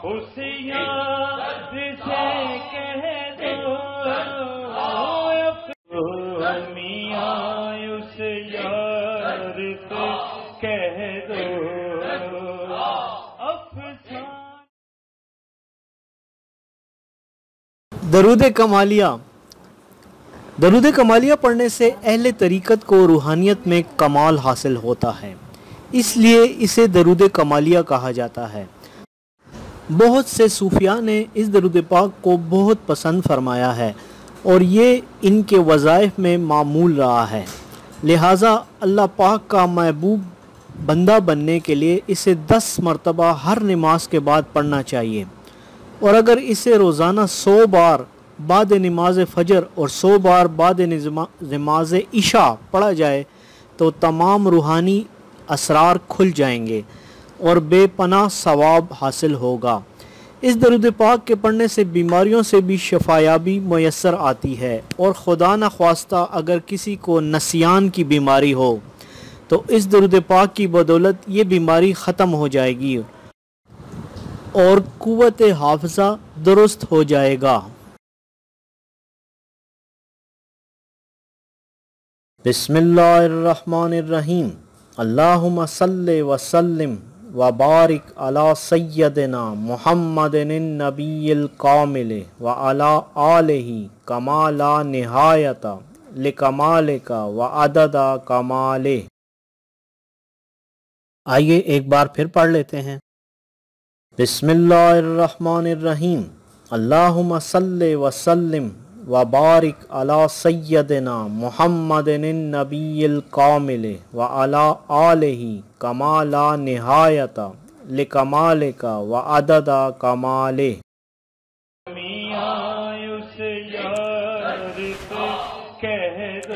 اس یاد سے کہہ دو میاں اس یار سے کہہ دو درود کمالیہ۔ درود کمالیہ پڑھنے سے اہل طریقت کو روحانیت میں کمال حاصل ہوتا ہے، اس لیے اسے درود کمالیہ کہا جاتا ہے۔ بہت سے صوفیاء نے اس درود پاک کو بہت پسند فرمایا ہے اور یہ ان کے وظائف میں معمول رہا ہے، لہٰذا اللہ پاک کا محبوب بندہ بننے کے لیے اسے 10 مرتبہ ہر نماز کے بعد پڑھنا چاہیے، اور اگر اسے روزانہ 100 بار بعد نماز فجر اور 100 بار بعد نماز عشاء پڑھا جائے تو تمام روحانی اسرار کھل جائیں گے اور بے پناہ ثواب حاصل ہوگا۔ اس درود پاک کے پڑھنے سے بیماریوں سے بھی شفایابی میسر آتی ہے، اور خدا نخواستہ اگر کسی کو نسیان کی بیماری ہو تو اس درود پاک کی بدولت یہ بیماری ختم ہو جائے گی اور قوت حافظہ درست ہو جائے گا۔ بسم اللہ الرحمن الرحیم۔ اللہم صلی وسلم وبارک علی سیدنا محمد النبی الکامل وعلی آلہ کما لا نہایت لکمالک وعدد کمالہ۔ آئیے ایک بار پھر پڑھ لیتے ہیں۔ بسم اللہ الرحمن الرحیم۔ اللہم صلی وسلم وبارک علی سیدنا محمد النبی الکامل وعلی آلہ کما لا نہایت لکمالک وعدد کمالہ۔ میاں اس یار سے کہہ دو